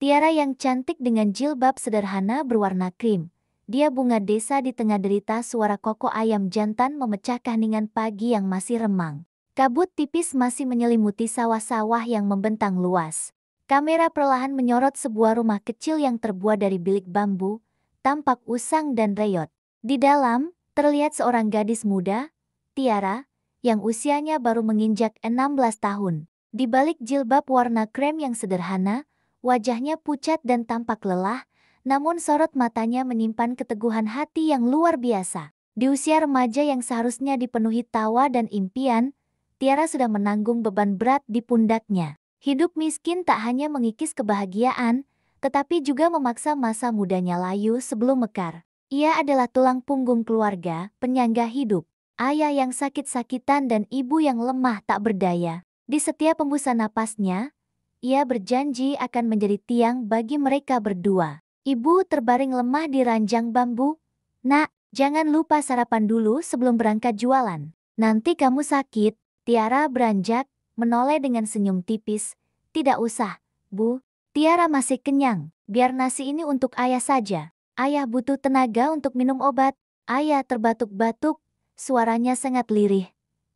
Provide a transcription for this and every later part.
Tiara yang cantik dengan jilbab sederhana berwarna krim. Dia bunga desa di tengah derita suara koko ayam jantan memecah keheningan pagi yang masih remang. Kabut tipis masih menyelimuti sawah-sawah yang membentang luas. Kamera perlahan menyorot sebuah rumah kecil yang terbuat dari bilik bambu, tampak usang dan reyot. Di dalam, terlihat seorang gadis muda, Tiara, yang usianya baru menginjak 16 tahun. Di balik jilbab warna krem yang sederhana, wajahnya pucat dan tampak lelah, namun sorot matanya menyimpan keteguhan hati yang luar biasa. Di usia remaja yang seharusnya dipenuhi tawa dan impian, Tiara sudah menanggung beban berat di pundaknya. Hidup miskin tak hanya mengikis kebahagiaan, tetapi juga memaksa masa mudanya layu sebelum mekar. Ia adalah tulang punggung keluarga, penyangga hidup, ayah yang sakit-sakitan dan ibu yang lemah tak berdaya. Di setiap hembusan napasnya, ia berjanji akan menjadi tiang bagi mereka berdua. Ibu terbaring lemah di ranjang bambu. Nak, jangan lupa sarapan dulu sebelum berangkat jualan. Nanti kamu sakit. Tiara beranjak, menoleh dengan senyum tipis. Tidak usah, Bu. Tiara masih kenyang. Biar nasi ini untuk ayah saja. Ayah butuh tenaga untuk minum obat. Ayah terbatuk-batuk. Suaranya sangat lirih.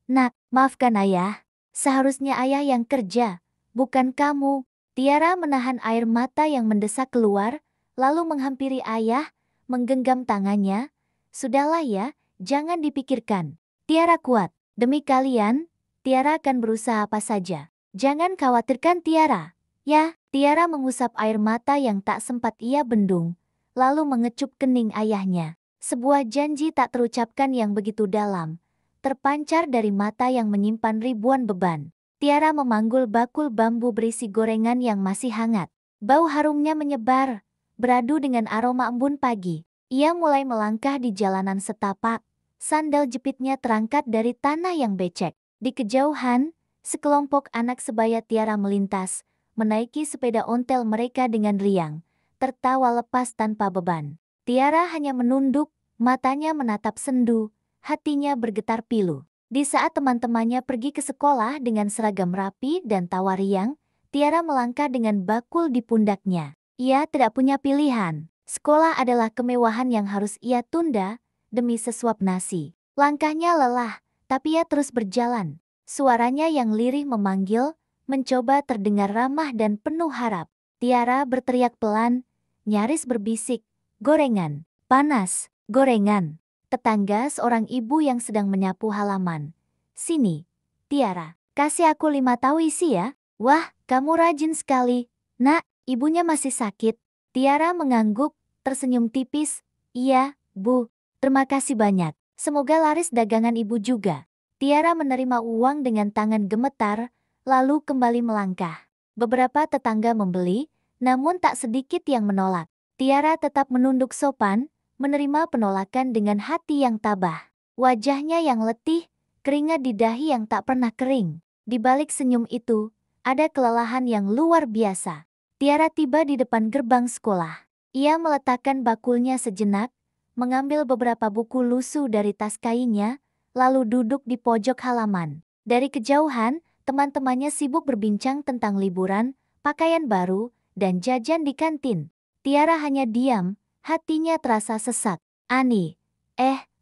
Nak, maafkan ayah. Seharusnya ayah yang kerja, bukan kamu. Tiara menahan air mata yang mendesak keluar, lalu menghampiri ayah, menggenggam tangannya. Sudahlah ya, jangan dipikirkan. Tiara kuat. Demi kalian, Tiara akan berusaha apa saja. Jangan khawatirkan Tiara. Ya, Tiara mengusap air mata yang tak sempat ia bendung, lalu mengecup kening ayahnya. Sebuah janji tak terucapkan yang begitu dalam, terpancar dari mata yang menyimpan ribuan beban. Tiara memanggul bakul bambu berisi gorengan yang masih hangat. Bau harumnya menyebar, beradu dengan aroma embun pagi. Ia mulai melangkah di jalanan setapak. Sandal jepitnya terangkat dari tanah yang becek. Di kejauhan, sekelompok anak sebaya Tiara melintas, menaiki sepeda ontel mereka dengan riang, tertawa lepas tanpa beban. Tiara hanya menunduk, matanya menatap sendu, hatinya bergetar pilu. Di saat teman-temannya pergi ke sekolah dengan seragam rapi dan tawa riang, Tiara melangkah dengan bakul di pundaknya. Ia tidak punya pilihan. Sekolah adalah kemewahan yang harus ia tunda demi sesuap nasi. Langkahnya lelah, tapi ia terus berjalan. Suaranya yang lirih memanggil, mencoba terdengar ramah dan penuh harap. Tiara berteriak pelan, nyaris berbisik, "Gorengan, panas, gorengan." Tetangga seorang ibu yang sedang menyapu halaman. "Sini, Tiara, kasih aku 5 tahu isi ya." "Wah, kamu rajin sekali." "Nak, ibunya masih sakit." Tiara mengangguk, tersenyum tipis. "Iya, Bu, terima kasih banyak. Semoga laris dagangan ibu juga." Tiara menerima uang dengan tangan gemetar, lalu kembali melangkah. Beberapa tetangga membeli, namun tak sedikit yang menolak. Tiara tetap menunduk sopan, menerima penolakan dengan hati yang tabah. Wajahnya yang letih, keringat di dahi yang tak pernah kering. Di balik senyum itu, ada kelelahan yang luar biasa. Tiara tiba di depan gerbang sekolah. Ia meletakkan bakulnya sejenak, mengambil beberapa buku lusuh dari tas kainnya, lalu duduk di pojok halaman. Dari kejauhan, teman-temannya sibuk berbincang tentang liburan, pakaian baru, dan jajan di kantin. Tiara hanya diam, hatinya terasa sesak. "Ani,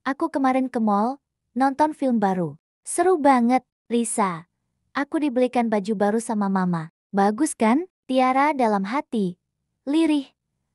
aku kemarin ke mall, nonton film baru. Seru banget, Risa. Aku dibelikan baju baru sama mama. Bagus kan?" Tiara dalam hati. Lirih.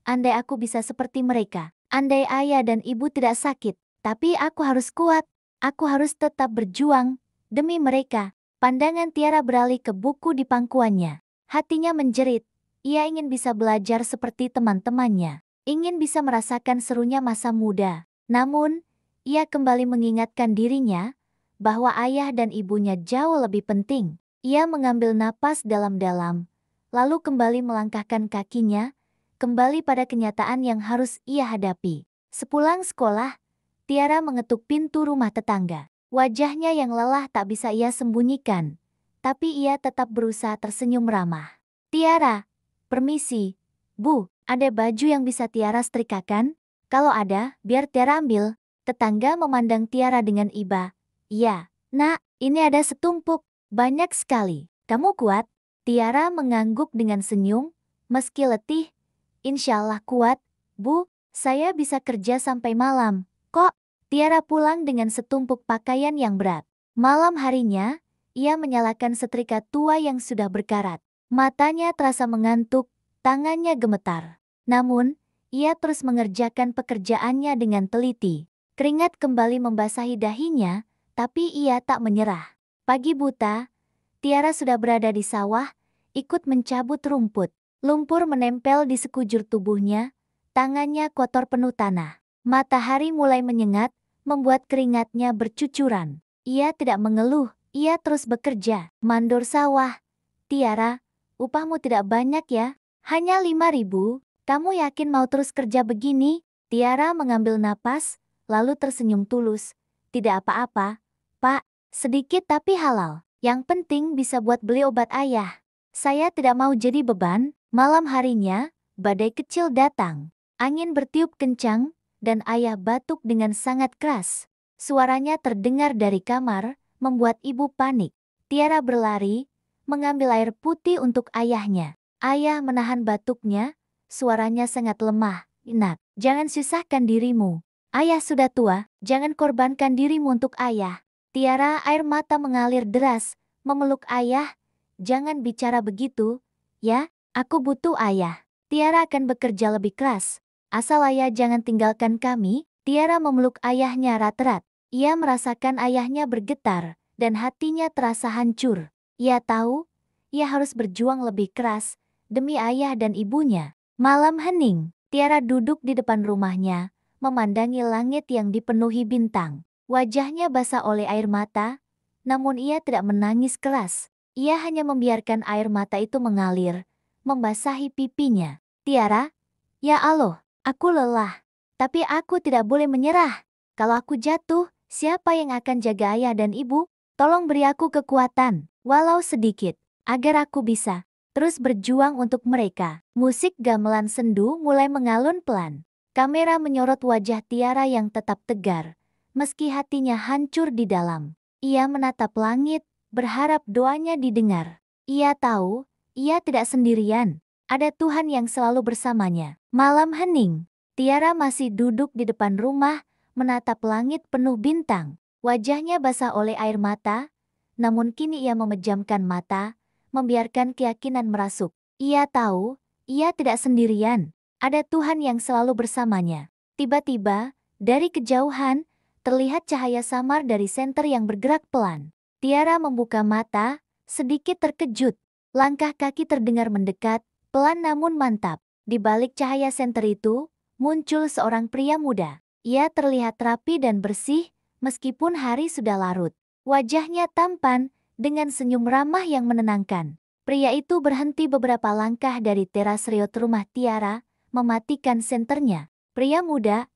Andai aku bisa seperti mereka. Andai ayah dan ibu tidak sakit. Tapi aku harus kuat. Aku harus tetap berjuang. Demi mereka. Pandangan Tiara beralih ke buku di pangkuannya. Hatinya menjerit. Ia ingin bisa belajar seperti teman-temannya. Ingin bisa merasakan serunya masa muda. Namun, ia kembali mengingatkan dirinya bahwa ayah dan ibunya jauh lebih penting. Ia mengambil napas dalam-dalam, lalu kembali melangkahkan kakinya, kembali pada kenyataan yang harus ia hadapi. Sepulang sekolah, Tiara mengetuk pintu rumah tetangga. Wajahnya yang lelah tak bisa ia sembunyikan, tapi ia tetap berusaha tersenyum ramah. "Tiara, permisi. Bu, ada baju yang bisa Tiara setrikakan? Kalau ada, biar Tiara ambil." Tetangga memandang Tiara dengan iba. "Iya, Nak, ini ada setumpuk. Banyak sekali. Kamu kuat?" Tiara mengangguk dengan senyum. Meski letih, insya Allah kuat, Bu. Saya bisa kerja sampai malam. Kok? Tiara pulang dengan setumpuk pakaian yang berat. Malam harinya, ia menyalakan setrika tua yang sudah berkarat. Matanya terasa mengantuk, tangannya gemetar. Namun, ia terus mengerjakan pekerjaannya dengan teliti. Keringat kembali membasahi dahinya, tapi ia tak menyerah. Pagi buta, Tiara sudah berada di sawah, ikut mencabut rumput. Lumpur menempel di sekujur tubuhnya, tangannya kotor penuh tanah. Matahari mulai menyengat, membuat keringatnya bercucuran. Ia tidak mengeluh, ia terus bekerja. Mandor sawah. Tiara, upahmu tidak banyak ya? Hanya 5.000, kamu yakin mau terus kerja begini? Tiara mengambil napas, lalu tersenyum tulus. Tidak apa-apa, Pak, sedikit tapi halal. Yang penting bisa buat beli obat ayah. Saya tidak mau jadi beban. Malam harinya, badai kecil datang. Angin bertiup kencang, dan ayah batuk dengan sangat keras. Suaranya terdengar dari kamar, membuat ibu panik. Tiara berlari, mengambil air putih untuk ayahnya. Ayah menahan batuknya, suaranya sangat lemah. Nak, jangan susahkan dirimu. Ayah sudah tua, jangan korbankan dirimu untuk ayah. Tiara air mata mengalir deras, memeluk ayah. Jangan bicara begitu, ya. Aku butuh ayah. Tiara akan bekerja lebih keras. Asal ayah jangan tinggalkan kami. Tiara memeluk ayahnya erat-erat. Ia merasakan ayahnya bergetar, dan hatinya terasa hancur. Ia tahu, ia harus berjuang lebih keras, demi ayah dan ibunya. Malam hening, Tiara duduk di depan rumahnya, memandangi langit yang dipenuhi bintang. Wajahnya basah oleh air mata, namun ia tidak menangis keras. Ia hanya membiarkan air mata itu mengalir, membasahi pipinya. Tiara, ya Allah, aku lelah. Tapi aku tidak boleh menyerah. Kalau aku jatuh, siapa yang akan jaga ayah dan ibu? Tolong beri aku kekuatan, walau sedikit, agar aku bisa terus berjuang untuk mereka. Musik gamelan sendu mulai mengalun pelan. Kamera menyorot wajah Tiara yang tetap tegar, meski hatinya hancur di dalam. Ia menatap langit, berharap doanya didengar. Ia tahu, ia tidak sendirian. Ada Tuhan yang selalu bersamanya. Malam hening. Tiara masih duduk di depan rumah, menatap langit penuh bintang. Wajahnya basah oleh air mata, namun kini ia memejamkan mata, membiarkan keyakinan merasuk. Ia tahu, ia tidak sendirian. Ada Tuhan yang selalu bersamanya. Tiba-tiba, dari kejauhan, terlihat cahaya samar dari senter yang bergerak pelan. Tiara membuka mata, sedikit terkejut. Langkah kaki terdengar mendekat, pelan namun mantap. Di balik cahaya senter itu, muncul seorang pria muda. Ia terlihat rapi dan bersih, meskipun hari sudah larut. Wajahnya tampan, dengan senyum ramah yang menenangkan. Pria itu berhenti beberapa langkah dari teras reot rumah Tiara, mematikan senternya. Pria muda,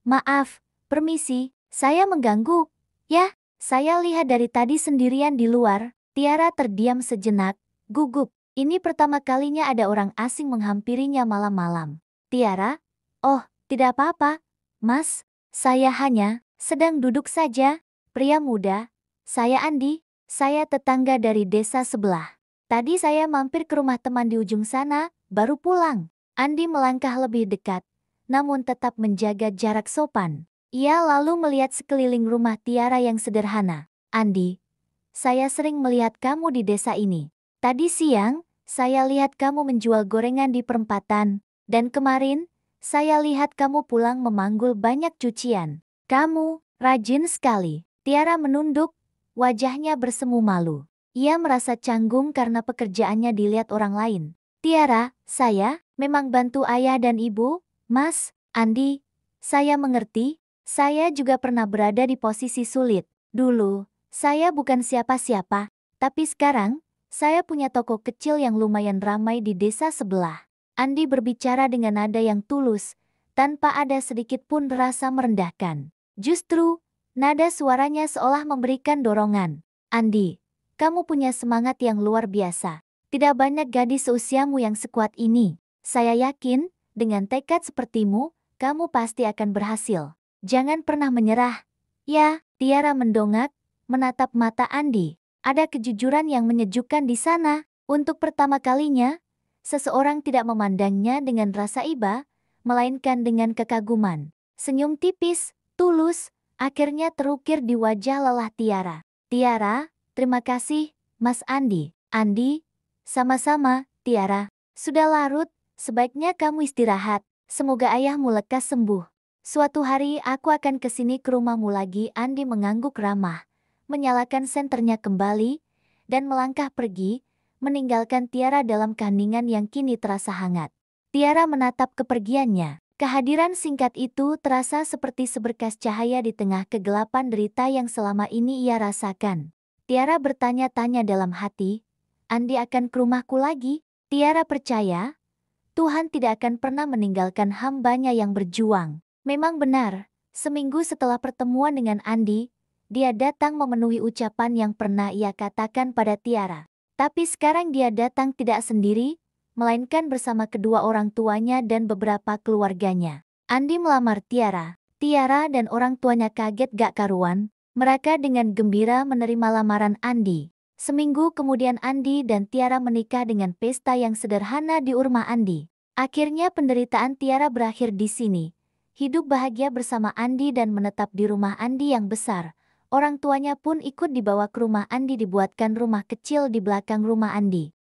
maaf, permisi, saya mengganggu. Ya, saya lihat dari tadi sendirian di luar. Tiara terdiam sejenak, gugup. Ini pertama kalinya ada orang asing menghampirinya malam-malam. Tiara, oh, tidak apa-apa, Mas. Saya hanya sedang duduk saja. Pria muda, saya Andi. Saya tetangga dari desa sebelah. Tadi saya mampir ke rumah teman di ujung sana, baru pulang. Andi melangkah lebih dekat, namun tetap menjaga jarak sopan. Ia lalu melihat sekeliling rumah Tiara yang sederhana. Andi, saya sering melihat kamu di desa ini. Tadi siang, saya lihat kamu menjual gorengan di perempatan. Dan kemarin, saya lihat kamu pulang memanggul banyak cucian. Kamu rajin sekali. Tiara menunduk, wajahnya bersemu malu. Ia merasa canggung karena pekerjaannya dilihat orang lain. Tiara, saya memang bantu ayah dan ibu, Mas. Andi, saya mengerti. Saya juga pernah berada di posisi sulit. Dulu, saya bukan siapa-siapa, tapi sekarang, saya punya toko kecil yang lumayan ramai di desa sebelah. Andi berbicara dengan nada yang tulus, tanpa ada sedikit pun rasa merendahkan. Justru, nada suaranya seolah memberikan dorongan. Andi, kamu punya semangat yang luar biasa. Tidak banyak gadis seusiamu yang sekuat ini. Saya yakin, dengan tekad sepertimu, kamu pasti akan berhasil. Jangan pernah menyerah. Ya, Tiara mendongak, menatap mata Andi. Ada kejujuran yang menyejukkan di sana. Untuk pertama kalinya, Seseorang tidak memandangnya dengan rasa iba, melainkan dengan kekaguman. Senyum tipis, tulus, akhirnya terukir di wajah lelah Tiara. Tiara, terima kasih, Mas Andi. Andi, sama-sama, Tiara. Sudah larut, sebaiknya kamu istirahat. Semoga ayahmu lekas sembuh. Suatu hari aku akan kesini ke rumahmu lagi. Andi mengangguk ramah, menyalakan senternya kembali, dan melangkah pergi, meninggalkan Tiara dalam keheningan yang kini terasa hangat. Tiara menatap kepergiannya. Kehadiran singkat itu terasa seperti seberkas cahaya di tengah kegelapan derita yang selama ini ia rasakan. Tiara bertanya-tanya dalam hati, Andi akan ke rumahku lagi? Tiara percaya, Tuhan tidak akan pernah meninggalkan hambanya yang berjuang. Memang benar, seminggu setelah pertemuan dengan Andi, dia datang memenuhi ucapan yang pernah ia katakan pada Tiara. Tapi sekarang dia datang tidak sendiri, melainkan bersama kedua orang tuanya dan beberapa keluarganya. Andi melamar Tiara. Tiara dan orang tuanya kaget gak karuan. Mereka dengan gembira menerima lamaran Andi. Seminggu kemudian Andi dan Tiara menikah dengan pesta yang sederhana di rumah Andi. Akhirnya penderitaan Tiara berakhir di sini. Hidup bahagia bersama Andi dan menetap di rumah Andi yang besar. Orang tuanya pun ikut dibawa ke rumah Andi, dibuatkan rumah kecil di belakang rumah Andi.